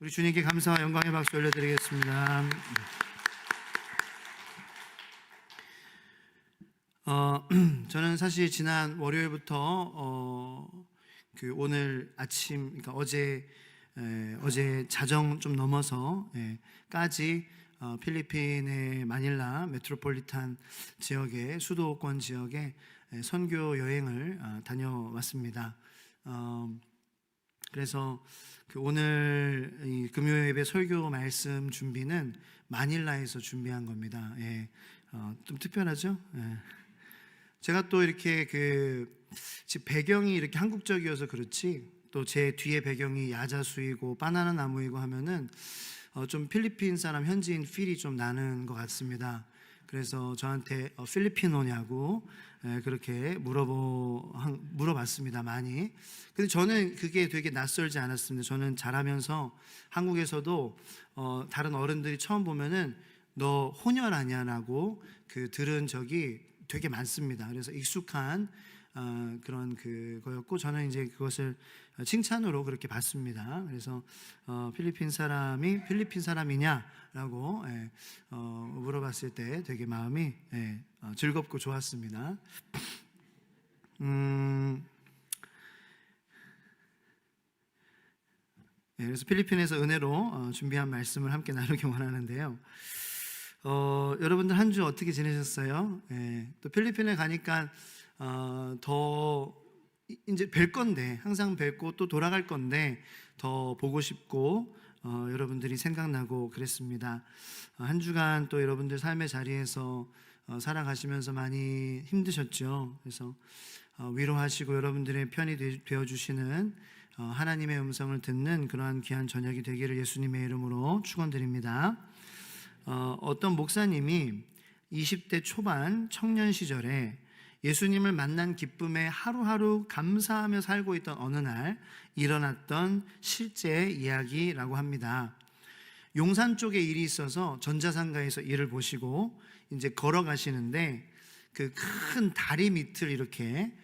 우리 주님께 감사와 영광의 박수 올려드리겠습니다. 저는 사실 지난 월요일부터 오늘 아침, 그러니까 어제 자정 좀 넘어서 까지 필리핀의 마닐라 메트로폴리탄 지역의 수도권 지역에 선교 여행을 다녀왔습니다. 그래서 오늘 이 금요 예배 설교 말씀 준비는 마닐라에서 준비한 겁니다. 좀 특별하죠? 제가 또 이렇게 집 배경이 이렇게 한국적이어서 그렇지, 또 제 뒤에 배경이 야자수이고 바나나 나무이고 하면은 좀 필리핀 사람 현지인 필이 좀 나는 것 같습니다. 그래서 저한테 필리핀어냐고 그렇게 물어봤습니다, 많이. 근데 저는 그게 되게 낯설지 않았습니다. 저는 자라면서 한국에서도 다른 어른들이 처음 보면은 너 혼혈 아니야라고 들은 적이 되게 많습니다. 그래서 익숙한 그런 그거였고, 저는 이제 그것을 칭찬으로 그렇게 봤습니다. 그래서 필리핀 사람이 필리핀 사람이냐라고 물어봤을 때 되게 마음이 즐겁고 좋았습니다. 그래서 필리핀에서 은혜로 준비한 말씀을 함께 나누기 원하는데요. 여러분들 한 주 어떻게 지내셨어요? 또 필리핀에 가니까 더 이제 뵐 건데, 항상 뵙고 또 돌아갈 건데 더 보고 싶고 여러분들이 생각나고 그랬습니다. 한 주간 또 여러분들 삶의 자리에서 살아가시면서 많이 힘드셨죠. 그래서 위로하시고 여러분들의 편이 되어주시는 하나님의 음성을 듣는 그러한 귀한 저녁이 되기를 예수님의 이름으로 축원드립니다. 어떤 목사님이 20대 초반 청년 시절에 예수님을 만난 기쁨에 하루하루 감사하며 살고 있던 어느 날 일어났던 실제 이야기라고 합니다. 용산 쪽에 일이 있어서 전자상가에서 일을 보시고 이제 걸어가시는데 그 큰 다리 밑을 이렇게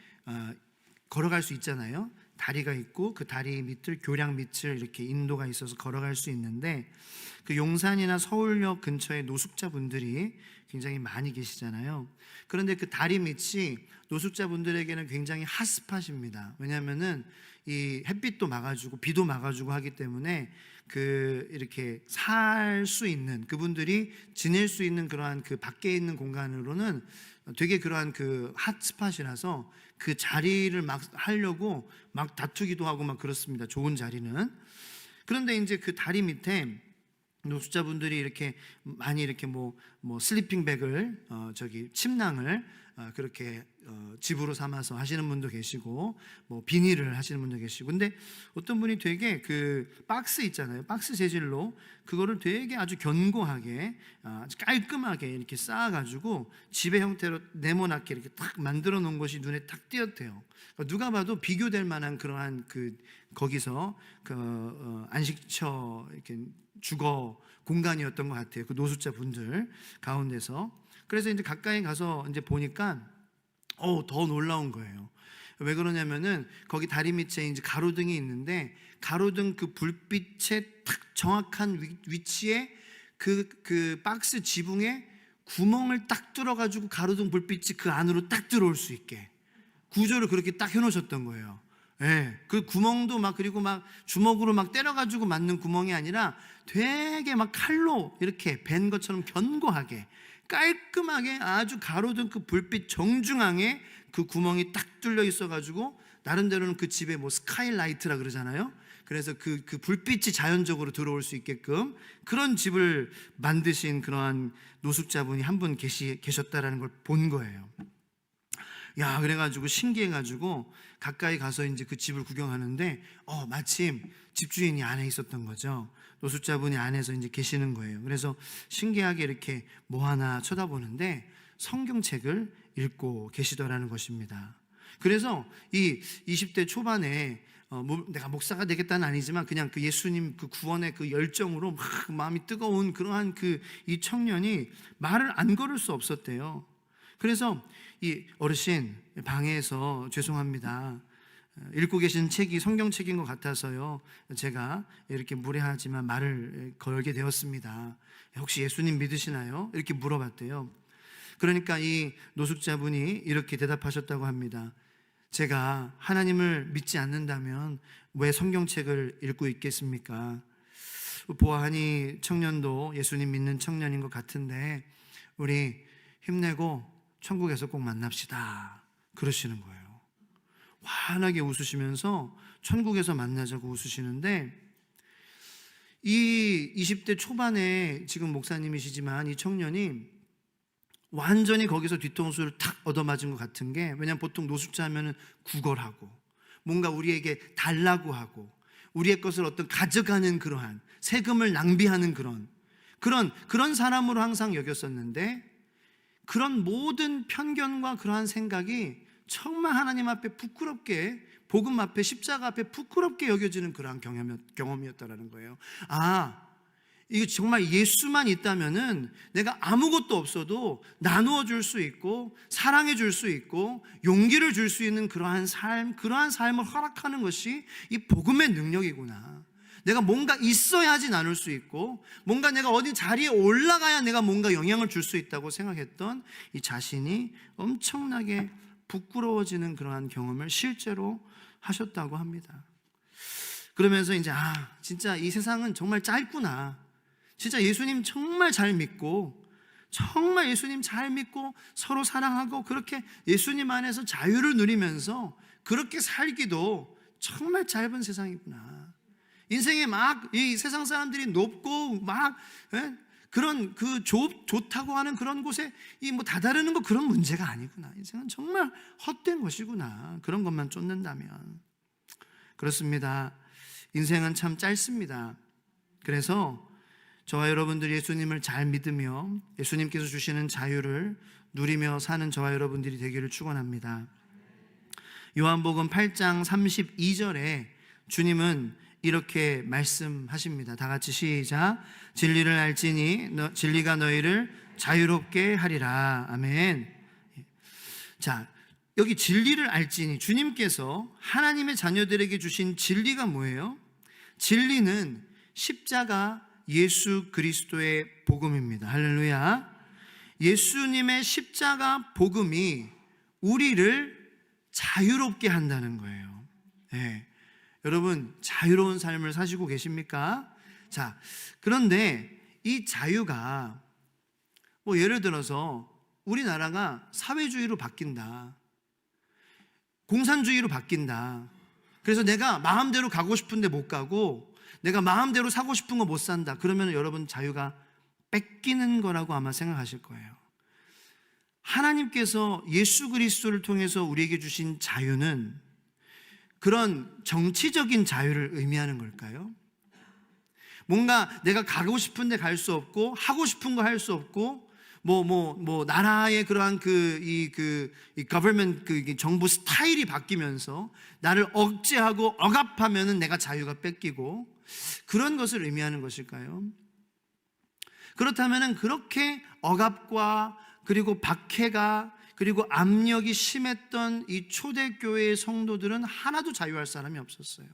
걸어갈 수 있잖아요. 다리가 있고 그 다리 밑을, 교량 밑을 이렇게 인도가 있어서 걸어갈 수 있는데, 그 용산이나 서울역 근처에 노숙자분들이 굉장히 많이 계시잖아요. 그런데 그 다리 밑이 노숙자분들에게는 굉장히 핫스팟입니다. 왜냐하면은 이 햇빛도 막아주고 비도 막아주고 하기 때문에 이렇게 살 수 있는, 그분들이 지낼 수 있는 그러한 밖에 있는 공간으로는 되게 그러한 핫스팟이라서 그 자리를 막 하려고 막 다투기도 하고 막 그렇습니다. 좋은 자리는. 그런데 이제 그 다리 밑에 노숙자분들이 이렇게 많이 이렇게 슬리핑백을 침낭을 그렇게 집으로 삼아서 하시는 분도 계시고, 비닐을 하시는 분도 계시고. 근데 어떤 분이 되게 박스 있잖아요, 박스 재질로 그거를 되게 아주 견고하게 아주 깔끔하게 이렇게 쌓아가지고 집의 형태로 네모나게 이렇게 딱 만들어 놓은 것이 눈에 딱 띄었대요. 그러니까 누가 봐도 비교될 만한 그러한 거기서 안식처 이렇게 주거 공간이었던 것 같아요. 그 노숙자 분들 가운데서. 그래서 이제 가까이 가서 이제 보니까 더 놀라운 거예요. 왜 그러냐면은 거기 다리 밑에 이제 가로등이 있는데, 가로등 그 불빛의 딱 정확한 위치에 그 박스 지붕에 구멍을 딱 뚫어가지고 가로등 불빛이 그 안으로 딱 들어올 수 있게 구조를 그렇게 딱 해놓으셨던 거예요. 그 구멍도 그리고 주먹으로 때려가지고 맞는 구멍이 아니라 되게 칼로 이렇게 벤 것처럼 견고하게 깔끔하게 아주 가로등 그 불빛 정중앙에 그 구멍이 딱 뚫려 있어가지고, 나름대로는 그 집에 스카이라이트라 그러잖아요. 그래서 그 불빛이 자연적으로 들어올 수 있게끔 그런 집을 만드신 그러한 노숙자분이 한 분 계셨다라는 걸 본 거예요. 야, 그래가지고 신기해가지고 가까이 가서 이제 그 집을 구경하는데 마침 집주인이 안에 있었던 거죠. 노숙자분이 안에서 이제 계시는 거예요. 그래서 신기하게 이렇게 하나 쳐다보는데 성경책을 읽고 계시더라는 것입니다. 그래서 이 20대 초반에 내가 목사가 되겠다는 아니지만 그냥 예수님 구원의 열정으로 마음이 뜨거운 그러한 이 청년이 말을 안 걸을 수 없었대요. 그래서 이 어르신, 방해해서 죄송합니다. 읽고 계신 책이 성경책인 것 같아서요, 제가 이렇게 무례하지만 말을 걸게 되었습니다. 혹시 예수님 믿으시나요? 이렇게 물어봤대요. 그러니까 이 노숙자분이 이렇게 대답하셨다고 합니다. 제가 하나님을 믿지 않는다면 왜 성경책을 읽고 있겠습니까? 보아하니 청년도 예수님 믿는 청년인 것 같은데 우리 힘내고 천국에서 꼭 만납시다, 그러시는 거예요. 환하게 웃으시면서 천국에서 만나자고 웃으시는데, 이 20대 초반에 지금 목사님이시지만 이 청년이 완전히 거기서 뒤통수를 탁 얻어맞은 것 같은 게, 왜냐하면 보통 노숙자 하면은 구걸하고 뭔가 우리에게 달라고 하고 우리의 것을 어떤 가져가는 그러한 세금을 낭비하는 그런 사람으로 항상 여겼었는데, 그런 모든 편견과 그러한 생각이 정말 하나님 앞에 부끄럽게, 복음 앞에, 십자가 앞에 부끄럽게 여겨지는 그러한 경험이었다라는 거예요. 이게 정말 예수만 있다면은 내가 아무것도 없어도 나누어 줄 수 있고 사랑해 줄 수 있고 용기를 줄 수 있는 그러한 삶을 허락하는 것이 이 복음의 능력이구나. 내가 뭔가 있어야지 나눌 수 있고, 뭔가 내가 어디 자리에 올라가야 내가 뭔가 영향을 줄 수 있다고 생각했던 이 자신이 엄청나게 부끄러워지는 그러한 경험을 실제로 하셨다고 합니다. 그러면서 이제 진짜 이 세상은 정말 짧구나, 진짜 예수님 정말 잘 믿고 정말 예수님 잘 믿고 서로 사랑하고 그렇게 예수님 안에서 자유를 누리면서 그렇게 살기도 정말 짧은 세상이구나. 인생에 막 이 세상 사람들이 높고 막 그런 좋다고 하는 그런 곳에 다다르는 거 그런 문제가 아니구나. 인생은 정말 헛된 것이구나. 그런 것만 쫓는다면. 그렇습니다. 인생은 참 짧습니다. 그래서 저와 여러분들이 예수님을 잘 믿으며 예수님께서 주시는 자유를 누리며 사는 저와 여러분들이 되기를 축원합니다. 요한복음 8장 32절에 주님은 이렇게 말씀하십니다. 다 같이 시작. 진리를 알지니 진리가 너희를 자유롭게 하리라. 아멘. 자, 여기 진리를 알지니, 주님께서 하나님의 자녀들에게 주신 진리가 뭐예요? 진리는 십자가 예수 그리스도의 복음입니다. 할렐루야. 예수님의 십자가 복음이 우리를 자유롭게 한다는 거예요. 네. 여러분, 자유로운 삶을 사시고 계십니까? 자, 그런데 이 자유가 예를 들어서 우리나라가 사회주의로 바뀐다, 공산주의로 바뀐다. 그래서 내가 마음대로 가고 싶은데 못 가고 내가 마음대로 사고 싶은 거 못 산다. 그러면 여러분 자유가 뺏기는 거라고 아마 생각하실 거예요. 하나님께서 예수 그리스도를 통해서 우리에게 주신 자유는 그런 정치적인 자유를 의미하는 걸까요? 뭔가 내가 가고 싶은데 갈 수 없고 하고 싶은 거 할 수 없고 나라의 그러한 이 government 정부 스타일이 바뀌면서 나를 억제하고 억압하면은 내가 자유가 뺏기고 그런 것을 의미하는 것일까요? 그렇다면은 그렇게 억압과 그리고 박해가 그리고 압력이 심했던 이 초대교회의 성도들은 하나도 자유할 사람이 없었어요.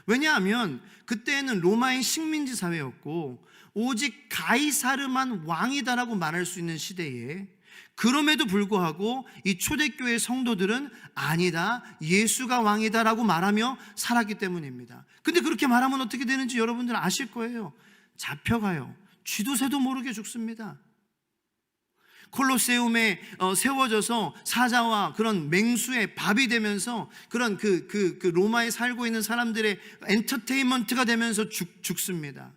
왜냐하면 그때는 로마의 식민지 사회였고 오직 가이사르만 왕이다라고 말할 수 있는 시대에, 그럼에도 불구하고 이 초대교회 성도들은 아니다, 예수가 왕이다라고 말하며 살았기 때문입니다. 근데 그렇게 말하면 어떻게 되는지 여러분들 아실 거예요. 잡혀가요. 쥐도 새도 모르게 죽습니다. 콜로세움에 세워져서 사자와 그런 맹수의 밥이 되면서 그런 로마에 살고 있는 사람들의 엔터테인먼트가 되면서 죽습니다.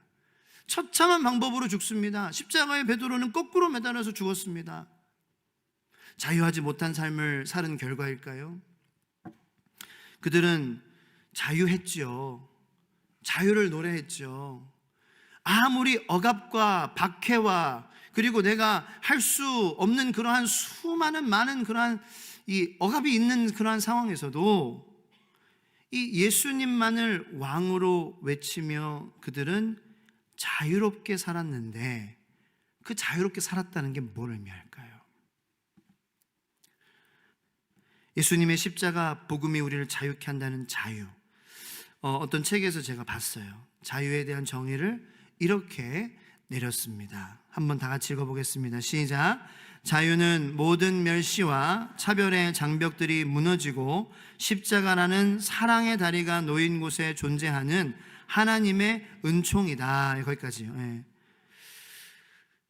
처참한 방법으로 죽습니다. 십자가의 베드로는 거꾸로 매달려서 죽었습니다. 자유하지 못한 삶을 사는 결과일까요? 그들은 자유했지요. 자유를 노래했죠. 아무리 억압과 박해와 그리고 내가 할 수 없는 그러한 많은 그러한 이 억압이 있는 그러한 상황에서도 이 예수님만을 왕으로 외치며 그들은 자유롭게 살았는데, 그 자유롭게 살았다는 게 뭘 의미할까요? 예수님의 십자가 복음이 우리를 자유케 한다는 자유. 어떤 책에서 제가 봤어요. 자유에 대한 정의를 이렇게 내렸습니다. 한번 다 같이 읽어보겠습니다. 시작. 자유는 모든 멸시와 차별의 장벽들이 무너지고 십자가라는 사랑의 다리가 놓인 곳에 존재하는 하나님의 은총이다. 거기까지요. 예.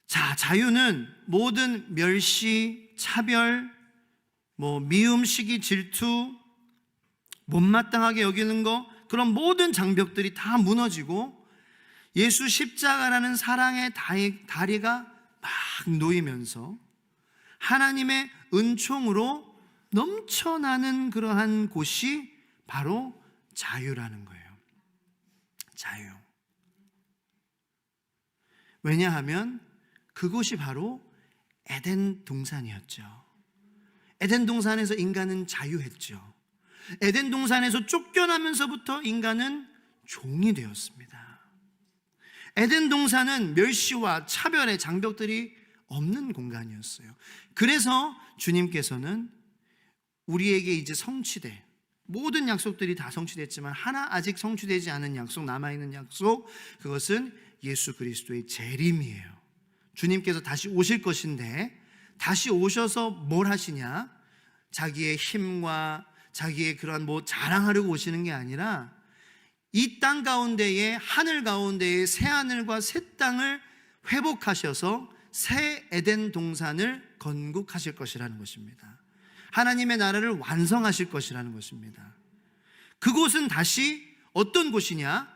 자, 자유는 모든 멸시, 차별, 미움, 시기, 질투, 못마땅하게 여기는 거, 그런 모든 장벽들이 다 무너지고 예수 십자가라는 사랑의 다리가 막 놓이면서 하나님의 은총으로 넘쳐나는 그러한 곳이 바로 자유라는 거예요. 자유. 왜냐하면 그곳이 바로 에덴 동산이었죠. 에덴 동산에서 인간은 자유했죠. 에덴 동산에서 쫓겨나면서부터 인간은 종이 되었습니다. 에덴 동산은 멸시와 차별의 장벽들이 없는 공간이었어요. 그래서 주님께서는 우리에게 이제 성취될 모든 약속들이 다 성취됐지만 하나 아직 성취되지 않은 약속, 남아있는 약속, 그것은 예수 그리스도의 재림이에요. 주님께서 다시 오실 것인데 다시 오셔서 뭘 하시냐? 자기의 힘과 자기의 그러한 자랑하려고 오시는 게 아니라 이 땅 가운데에 하늘 가운데에 새 하늘과 새 땅을 회복하셔서 새 에덴 동산을 건국하실 것이라는 것입니다. 하나님의 나라를 완성하실 것이라는 것입니다. 그곳은 다시 어떤 곳이냐?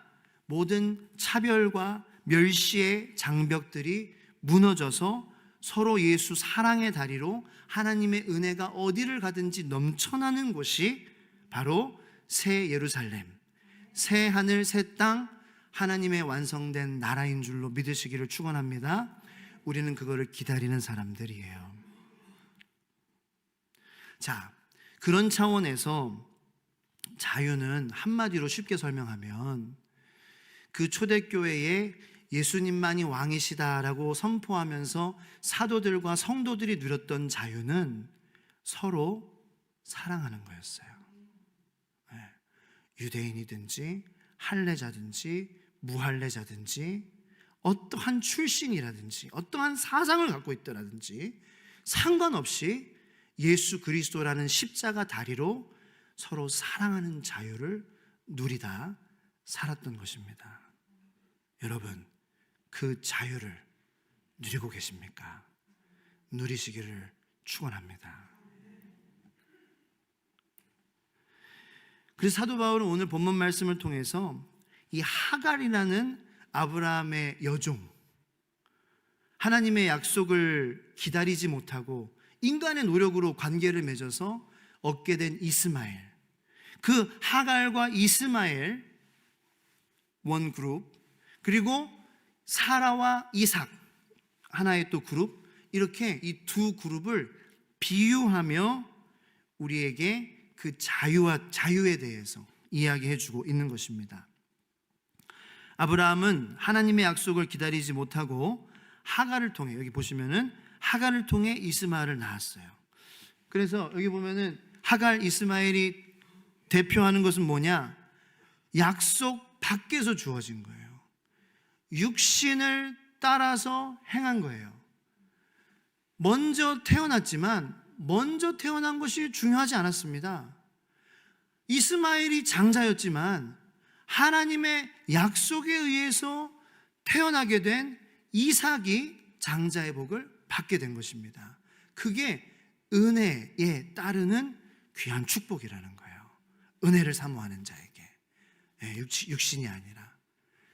모든 차별과 멸시의 장벽들이 무너져서 서로 예수 사랑의 다리로 하나님의 은혜가 어디를 가든지 넘쳐나는 곳이 바로 새 예루살렘, 새 하늘, 새 땅, 하나님의 완성된 나라인 줄로 믿으시기를 축원합니다. 우리는 그거를 기다리는 사람들이에요. 자, 그런 차원에서 자유는 한마디로 쉽게 설명하면 그 초대교회에 예수님만이 왕이시다라고 선포하면서 사도들과 성도들이 누렸던 자유는 서로 사랑하는 거였어요. 유대인이든지 할례자든지 무할례자든지 어떠한 출신이라든지 어떠한 사상을 갖고 있더라든지 상관없이 예수 그리스도라는 십자가 다리로 서로 사랑하는 자유를 누리다 살았던 것입니다. 여러분, 그 자유를 누리고 계십니까? 누리시기를 축원합니다. 그래서 사도 바울은 오늘 본문 말씀을 통해서 이 하갈이라는 아브라함의 여종, 하나님의 약속을 기다리지 못하고 인간의 노력으로 관계를 맺어서 얻게 된 이스마엘, 그 하갈과 이스마엘 원 그룹, 그리고 사라와 이삭 하나의 또 그룹, 이렇게 이 두 그룹을 비유하며 우리에게 그 자유에 대해서 이야기해주고 있는 것입니다. 아브라함은 하나님의 약속을 기다리지 못하고 하갈을 통해, 여기 보시면은 하갈을 통해 이스마엘을 낳았어요. 그래서 여기 보면은 하갈, 이스마엘이 대표하는 것은 뭐냐? 약속 밖에서 주어진 거예요. 육신을 따라서 행한 거예요. 먼저 태어났지만 먼저 태어난 것이 중요하지 않았습니다. 이스마엘이 장자였지만 하나님의 약속에 의해서 태어나게 된 이삭이 장자의 복을 받게 된 것입니다. 그게 은혜에 따르는 귀한 축복이라는 거예요. 은혜를 사모하는 자에게, 육신이 아니라.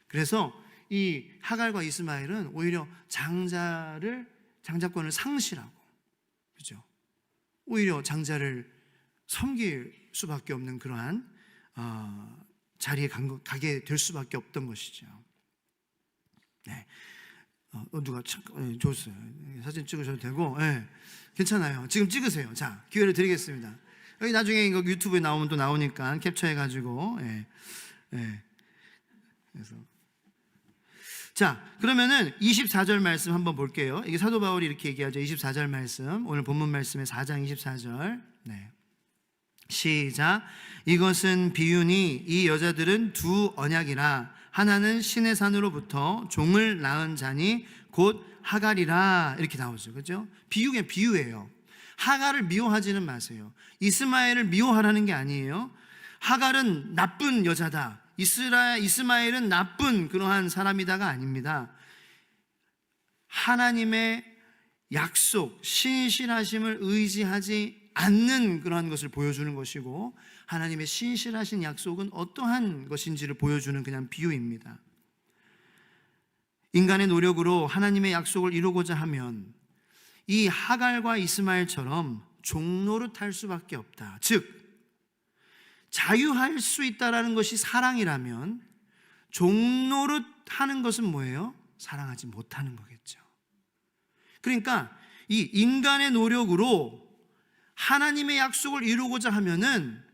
그래서 이 하갈과 이스마엘은 오히려 장자권을 상실하고, 그죠? 오히려 장자를 섬길 수밖에 없는 그러한 자리에 가게 될 수밖에 없던 것이죠. 네. 누가 줬어요. 사진 찍으셔도 되고, 괜찮아요. 지금 찍으세요. 자, 기회를 드리겠습니다. 여기 나중에 이거 유튜브에 나오면 또 나오니까 캡처해가지고, 그래서. 자, 그러면은 24절 말씀 한번 볼게요. 이게 사도 바울이 이렇게 얘기하죠. 24절 말씀, 오늘 본문 말씀의 4장 24절. 네. 시작. 이것은 비유니 이 여자들은 두 언약이라 하나는 신의 산으로부터 종을 낳은 자니 곧 하갈이라 이렇게 나오죠. 그죠? 비유예요. 하갈을 미워하지는 마세요. 이스마엘을 미워하라는 게 아니에요. 하갈은 나쁜 여자다. 이스마엘은 나쁜 그러한 사람이다가 아닙니다. 하나님의 약속, 신실하심을 의지하지 않는 그러한 것을 보여주는 것이고, 하나님의 신실하신 약속은 어떠한 것인지를 보여주는 그냥 비유입니다. 인간의 노력으로 하나님의 약속을 이루고자 하면 이 하갈과 이스마엘처럼 종노릇할 수밖에 없다. 즉 자유할 수 있다라는 것이 사랑이라면 종노릇하는 것은 뭐예요? 사랑하지 못하는 거겠죠. 그러니까 이 인간의 노력으로 하나님의 약속을 이루고자 하면은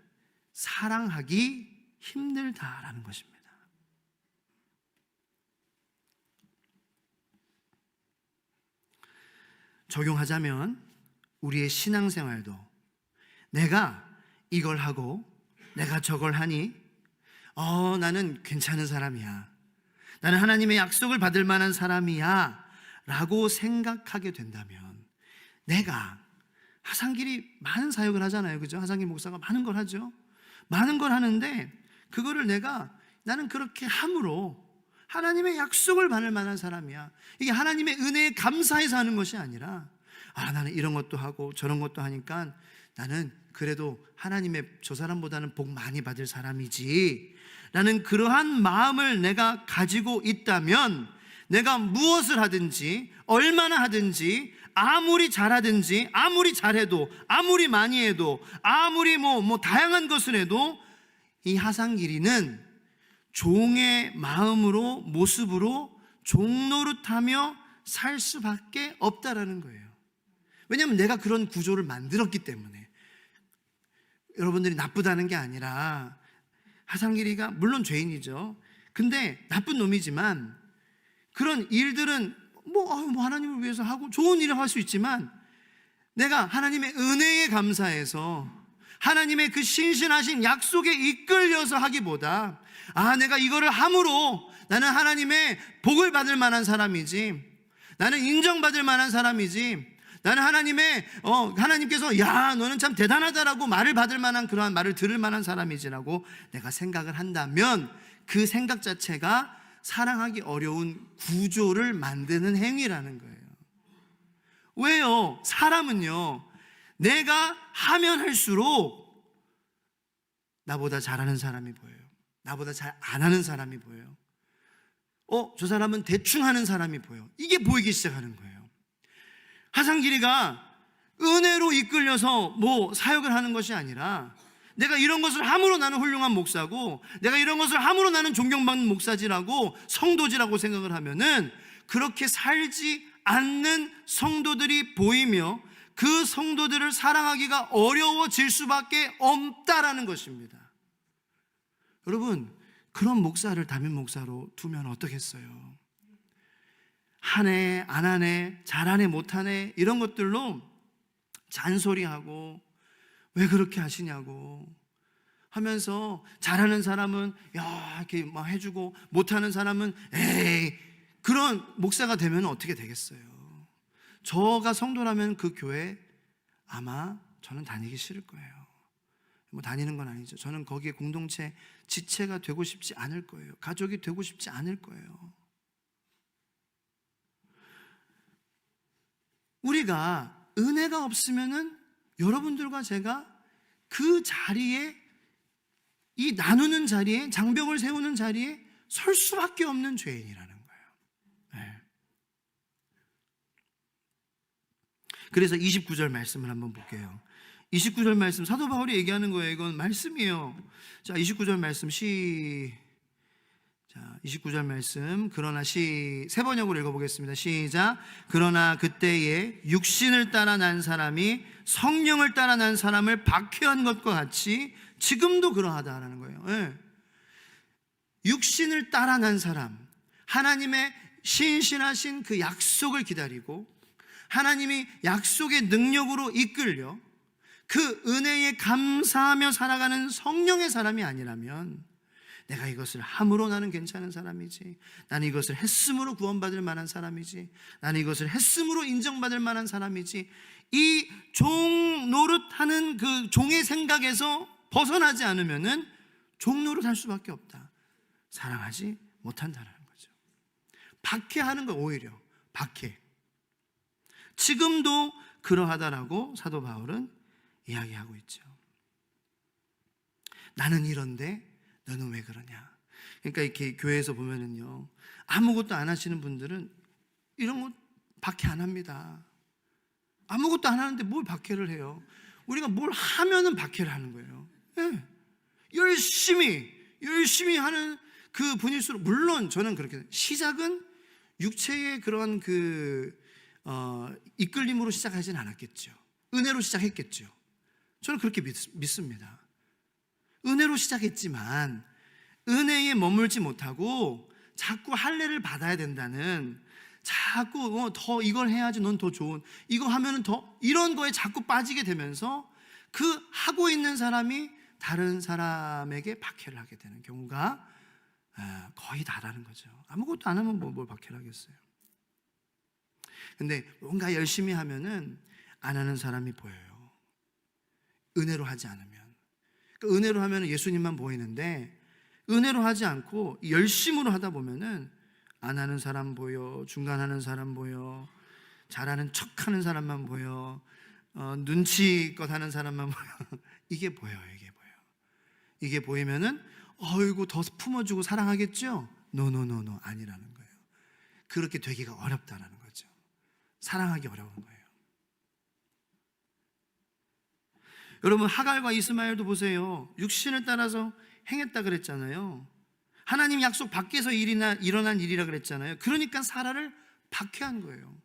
사랑하기 힘들다라는 것입니다. 적용하자면 우리의 신앙생활도 내가 이걸 하고 내가 저걸 하니 나는 괜찮은 사람이야, 나는 하나님의 약속을 받을 만한 사람이야 라고 생각하게 된다면, 내가 하상길이 많은 사역을 하잖아요. 그죠? 하상길 목사가 많은 걸 하죠. 많은 걸 하는데 그거를 나는 그렇게 함으로 하나님의 약속을 받을 만한 사람이야, 이게 하나님의 은혜에 감사해서 하는 것이 아니라 나는 이런 것도 하고 저런 것도 하니까 나는 그래도 하나님의 저 사람보다는 복 많이 받을 사람이지 라는 그러한 마음을 내가 가지고 있다면, 내가 무엇을 하든지 얼마나 하든지 아무리 잘하든지 아무리 잘해도 아무리 많이 해도 아무리 뭐 다양한 것을 해도 이 하상길이는 종의 마음으로, 모습으로 종노릇하며 살 수밖에 없다라는 거예요. 왜냐하면 내가 그런 구조를 만들었기 때문에. 여러분들이 나쁘다는 게 아니라 하상길이가 물론 죄인이죠. 근데 나쁜 놈이지만 그런 일들은 하나님을 위해서 하고 좋은 일을 할 수 있지만, 내가 하나님의 은혜에 감사해서 하나님의 그 신실하신 약속에 이끌려서 하기보다 내가 이거를 함으로 나는 하나님의 복을 받을 만한 사람이지, 나는 인정받을 만한 사람이지, 나는 하나님께서 야 너는 참 대단하다라고 말을 받을 만한, 그러한 말을 들을 만한 사람이지라고 내가 생각을 한다면, 그 생각 자체가 사랑하기 어려운 구조를 만드는 행위라는 거예요. 왜요? 사람은요, 내가 하면 할수록 나보다 잘하는 사람이 보여요. 나보다 잘 안 하는 사람이 보여요. 저 사람은 대충 하는 사람이 보여. 이게 보이기 시작하는 거예요. 하상길이가 은혜로 이끌려서 사역을 하는 것이 아니라, 내가 이런 것을 함으로 나는 훌륭한 목사고, 내가 이런 것을 함으로 나는 존경받는 목사지라고, 성도지라고 생각을 하면은, 그렇게 살지 않는 성도들이 보이며 그 성도들을 사랑하기가 어려워질 수밖에 없다라는 것입니다. 여러분, 그런 목사를 담임 목사로 두면 어떻겠어요? 하네 안 하네, 잘하네 못하네 이런 것들로 잔소리하고 왜 그렇게 하시냐고 하면서, 잘하는 사람은 이렇게 막 해주고 못하는 사람은 에이, 그런 목사가 되면 어떻게 되겠어요? 저가 성도라면 그 교회 아마 저는 다니기 싫을 거예요. 다니는 건 아니죠. 저는 거기에 공동체 지체가 되고 싶지 않을 거예요. 가족이 되고 싶지 않을 거예요. 우리가 은혜가 없으면은 여러분들과 제가 그 자리에, 이 나누는 자리에, 장벽을 세우는 자리에 설 수밖에 없는 죄인이라는 거예요. 네. 그래서 29절 말씀을 한번 볼게요. 29절 말씀, 사도 바울이 얘기하는 거예요. 이건 말씀이에요. 자, 29절 말씀 29절 말씀, 세 번역으로 읽어보겠습니다. 시작. 그러나 그때에 육신을 따라 난 사람이 성령을 따라 난 사람을 박해한 것과 같이 지금도 그러하다라는 거예요. 네. 육신을 따라 난 사람, 하나님의 신실하신 그 약속을 기다리고 하나님이 약속의 능력으로 이끌려 그 은혜에 감사하며 살아가는 성령의 사람이 아니라면, 내가 이것을 함으로 나는 괜찮은 사람이지, 나는 이것을 했음으로 구원받을 만한 사람이지, 나는 이것을 했음으로 인정받을 만한 사람이지, 이 종 노릇하는 그 종의 생각에서 벗어나지 않으면은 종 노릇할 수밖에 없다. 사랑하지 못한다는 거죠. 박해하는 거, 오히려 박해. 지금도 그러하다라고 사도 바울은 이야기하고 있죠. 나는 이런데 너는 왜 그러냐. 그러니까 이렇게 교회에서 보면은요, 아무것도 안 하시는 분들은 이런 거 박해 안 합니다. 아무것도 안 하는데 뭘 박해를 해요? 우리가 뭘 하면은 박해를 하는 거예요. 네. 열심히 하는 그 분일수록, 물론 저는 그렇게, 시작은 육체의 그런 이끌림으로 시작하진 않았겠죠. 은혜로 시작했겠죠. 저는 그렇게 믿습니다. 은혜로 시작했지만 은혜에 머물지 못하고 자꾸 할례를 받아야 된다는, 자꾸 더 이걸 해야지 넌 더 좋은, 이거 하면은 더, 이런 거에 자꾸 빠지게 되면서 그 하고 있는 사람이 다른 사람에게 박해를 하게 되는 경우가 거의 다라는 거죠. 아무것도 안 하면 뭘 박해를 하겠어요. 근데 뭔가 열심히 하면은 안 하는 사람이 보여요. 은혜로 하지 않으면. 그러니까 은혜로 하면 예수님만 보이는데, 은혜로 하지 않고 열심으로 하다 보면은 안 하는 사람 보여, 중간하는 사람 보여, 잘하는 척하는 사람만 보여, 눈치껏 하는 사람만 보여. 이게 보여요. 이게 보이면은 어이구 더 품어주고 사랑하겠죠? 노 아니라는 거예요. 그렇게 되기가 어렵다라는 거죠. 사랑하기 어려운 거예요. 여러분, 하갈과 이스마엘도 보세요. 육신을 따라서 행했다 그랬잖아요. 하나님 약속 밖에서 일어난 일이라 그랬잖아요. 그러니까 사라를 박해한 거예요.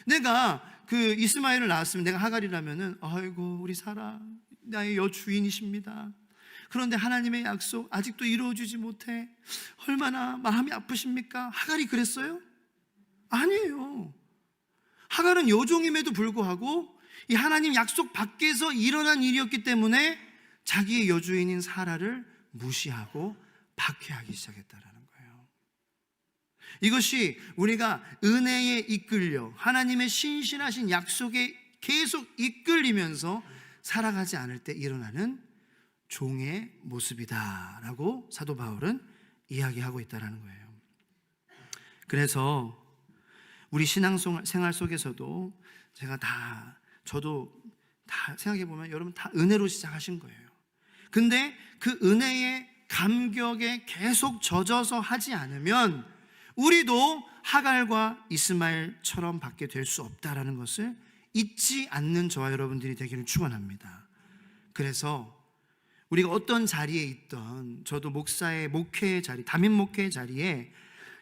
내가 그 이스마엘을 낳았으면, 내가 하갈이라면은 아이고 우리 사라 나의 여주인이십니다. 그런데 하나님의 약속 아직도 이루어주지 못해. 얼마나 마음이 아프십니까? 하갈이 그랬어요? 아니에요. 하갈은 여종임에도 불구하고 이 하나님 약속 밖에서 일어난 일이었기 때문에 자기의 여주인인 사라를 무시하고 박해하기 시작했다라는 거예요. 이것이 우리가 은혜에 이끌려 하나님의 신실하신 약속에 계속 이끌리면서 살아가지 않을 때 일어나는 종의 모습이다라고 사도 바울은 이야기하고 있다는 거예요. 그래서 우리 신앙생활 속에서도 저도 다 생각해보면 여러분 다 은혜로 시작하신 거예요. 근데 그 은혜의 감격에 계속 젖어서 하지 않으면 우리도 하갈과 이스마엘처럼 받게 될 수 없다라는 것을 잊지 않는 저와 여러분들이 되기를 축원합니다. 그래서 우리가 어떤 자리에 있던, 저도 목사의 목회의 자리, 담임 목회의 자리에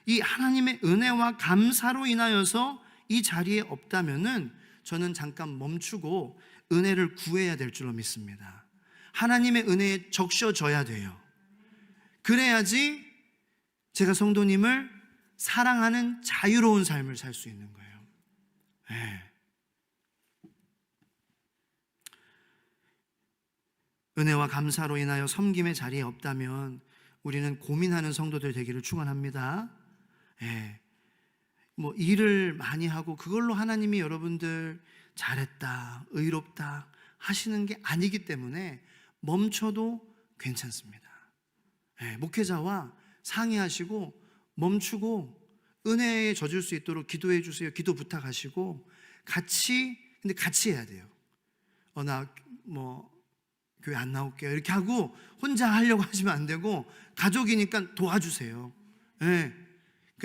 이 하나님의 은혜와 감사로 인하여서 이 자리에 없다면은 저는 잠깐 멈추고 은혜를 구해야 될 줄로 믿습니다. 하나님의 은혜에 적셔져야 돼요. 그래야지 제가 성도님을 사랑하는 자유로운 삶을 살 수 있는 거예요. 네. 은혜와 감사로 인하여 섬김의 자리에 없다면 우리는 고민하는 성도들 되기를 축원합니다. 예. 일을 많이 하고 그걸로 하나님이 여러분들 잘했다, 의롭다 하시는 게 아니기 때문에 멈춰도 괜찮습니다. 예. 목회자와 상의하시고 멈추고 은혜에 젖을 수 있도록 기도해 주세요. 기도 부탁하시고 근데 같이 해야 돼요. 교회 안 나올게요 이렇게 하고 혼자 하려고 하시면 안 되고, 가족이니까 도와주세요. 네.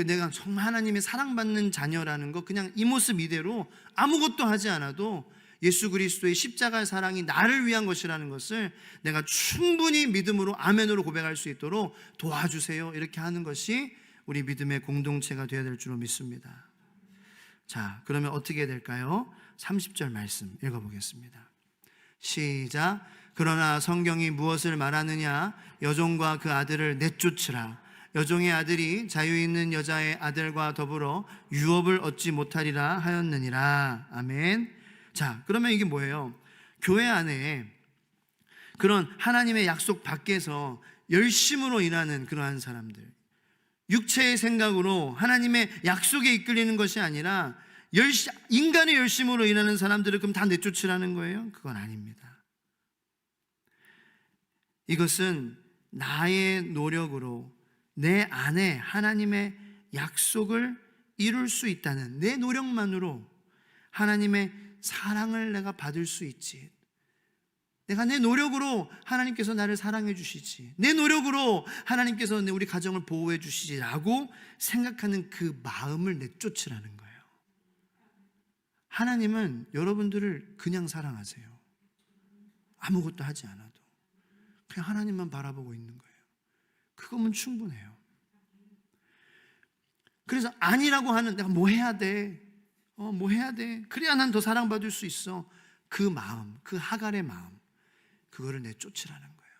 내가 정말 하나님의 사랑받는 자녀라는 거, 그냥 이 모습 이대로 아무것도 하지 않아도 예수 그리스도의 십자가의 사랑이 나를 위한 것이라는 것을 내가 충분히 믿음으로 아멘으로 고백할 수 있도록 도와주세요. 이렇게 하는 것이 우리 믿음의 공동체가 되어야 될 줄로 믿습니다. 자, 그러면 어떻게 해야 될까요? 30절 말씀 읽어보겠습니다. 시작. 그러나 성경이 무엇을 말하느냐? 여종과 그 아들을 내쫓으라. 여종의 아들이 자유 있는 여자의 아들과 더불어 유업을 얻지 못하리라 하였느니라. 아멘. 자, 그러면 이게 뭐예요? 교회 안에 그런 하나님의 약속 밖에서 열심으로 일하는 그러한 사람들, 육체의 생각으로 하나님의 약속에 이끌리는 것이 아니라 인간의 열심으로 일하는 사람들을 그럼 다 내쫓으라는 거예요? 그건 아닙니다. 이것은 나의 노력으로 내 안에 하나님의 약속을 이룰 수 있다는 내 노력만으로 하나님의 사랑을 내가 받을 수 있지, 내가 내 노력으로 하나님께서 나를 사랑해 주시지, 내 노력으로 하나님께서 우리 가정을 보호해 주시지라고 생각하는 그 마음을 내쫓으라는 거예요. 하나님은 여러분들을 그냥 사랑하세요. 아무것도 하지 않아도 그냥 하나님만 바라보고 있는 거예요. 그거면 충분해요. 그래서 아니라고 하는, 내가 뭐 해야 돼? 뭐 해야 돼? 그래야 난 더 사랑받을 수 있어. 그 마음, 그 하갈의 마음, 그거를 내쫓으라는 거예요.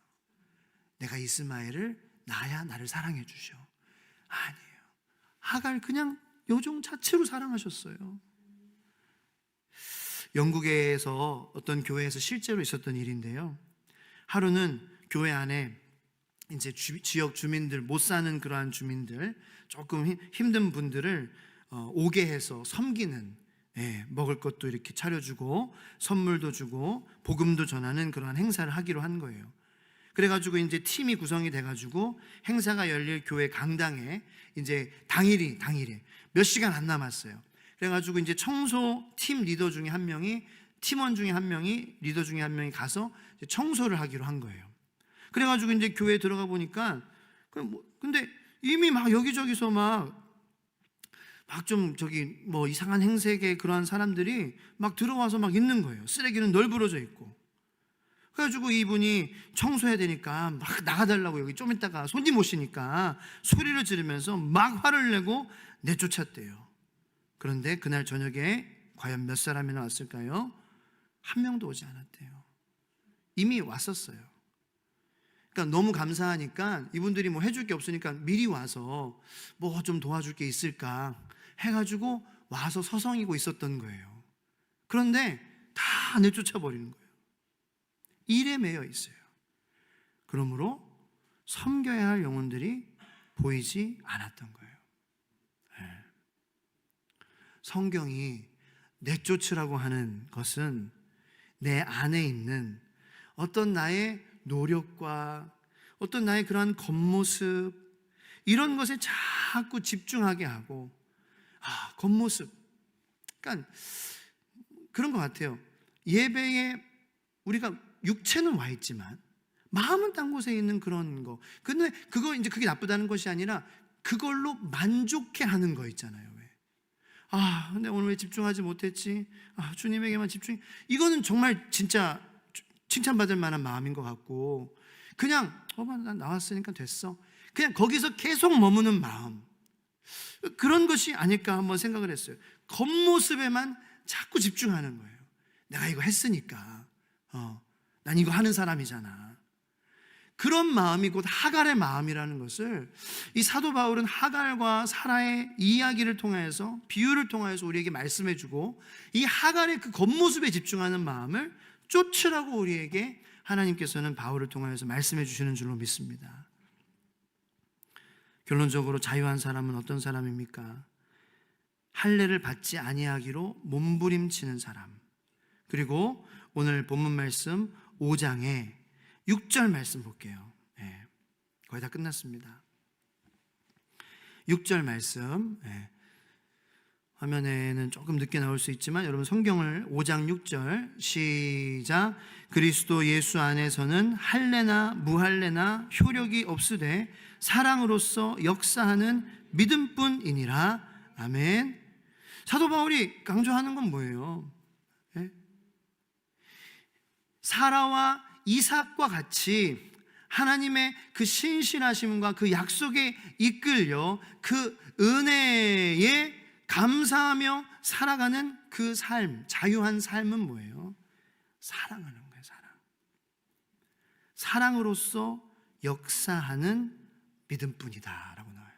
내가 이스마엘을 낳아야 나를 사랑해 주셔. 아니에요. 하갈 그냥 요종 자체로 사랑하셨어요. 영국에서 어떤 교회에서 실제로 있었던 일인데요. 하루는 교회 안에 이제 지역 주민들, 못 사는 그러한 주민들, 조금 힘든 분들을 오게 해서 섬기는, 먹을 것도 이렇게 차려주고 선물도 주고 복음도 전하는 그러한 행사를 하기로 한 거예요. 그래가지고 이제 팀이 구성이 돼가지고 행사가 열릴 교회 강당에 이제 당일에 몇 시간 안 남았어요. 그래가지고 이제 청소 팀 리더 중에 한 명이, 팀원 중에 한 명이, 리더 중에 한 명이 가서 이제 청소를 하기로 한 거예요. 그래가지고 이제 교회에 들어가 보니까 근데 이미 막 여기저기서 막 좀 저기 뭐 이상한 행색의 그러한 사람들이 막 들어와서 막 있는 거예요. 쓰레기는 널브러져 있고. 그래가지고 이분이 청소해야 되니까 막 나가달라고, 여기 좀 있다가 손님 오시니까 소리를 지르면서 막 화를 내고 내쫓았대요. 그런데 그날 저녁에 과연 몇 사람이나 왔을까요? 한 명도 오지 않았대요. 이미 왔었어요. 그러니까 너무 감사하니까 이분들이 뭐 해줄 게 없으니까 미리 와서 뭐 좀 도와줄 게 있을까 해가지고 와서 서성이고 있었던 거예요. 그런데 다 내쫓아 버리는 거예요. 일에 매여 있어요. 그러므로 섬겨야 할 영혼들이 보이지 않았던 거예요. 성경이 내쫓으라고 하는 것은 내 안에 있는 어떤 나의 노력과 어떤 나의 그러한 겉모습, 이런 것에 자꾸 집중하게 하고, 겉모습, 그러니까 그런 것 같아요. 예배에 우리가 육체는 와 있지만 마음은 딴 곳에 있는 그런 거. 근데 그게 나쁘다는 것이 아니라 그걸로 만족해 하는 거 있잖아요. 왜? 근데 오늘 왜 집중하지 못했지? 주님에게만 집중. 이거는 정말 진짜 칭찬받을 만한 마음인 것 같고, 그냥 난 나왔으니까 됐어, 그냥 거기서 계속 머무는 마음, 그런 것이 아닐까 한번 생각을 했어요. 겉모습에만 자꾸 집중하는 거예요. 내가 이거 했으니까, 난 이거 하는 사람이잖아. 그런 마음이 곧 하갈의 마음이라는 것을 이 사도 바울은 하갈과 사라의 이야기를 통해서, 비유를 통해서 우리에게 말씀해주고, 이 하갈의 그 겉모습에 집중하는 마음을 쫓으라고 우리에게 하나님께서는 바울을 통하여서 말씀해 주시는 줄로 믿습니다. 결론적으로 자유한 사람은 어떤 사람입니까? 할례를 받지 아니하기로 몸부림치는 사람. 그리고 오늘 본문 말씀 5장의 6절 말씀 볼게요. 거의 다 끝났습니다. 6절 말씀, 화면에는 조금 늦게 나올 수 있지만 여러분 성경을 5장 6절 시작. 그리스도 예수 안에서는 할례나 무할례나 효력이 없으되 사랑으로서 역사하는 믿음뿐이니라. 아멘. 사도 바울이 강조하는 건 뭐예요? 사라와 이삭과 같이 하나님의 그 신실하심과 그 약속에 이끌려 그 은혜에 감사하며 살아가는 그 삶, 자유한 삶은 뭐예요? 사랑하는 거예요. 사랑으로서 역사하는 믿음뿐이다 라고 나와요.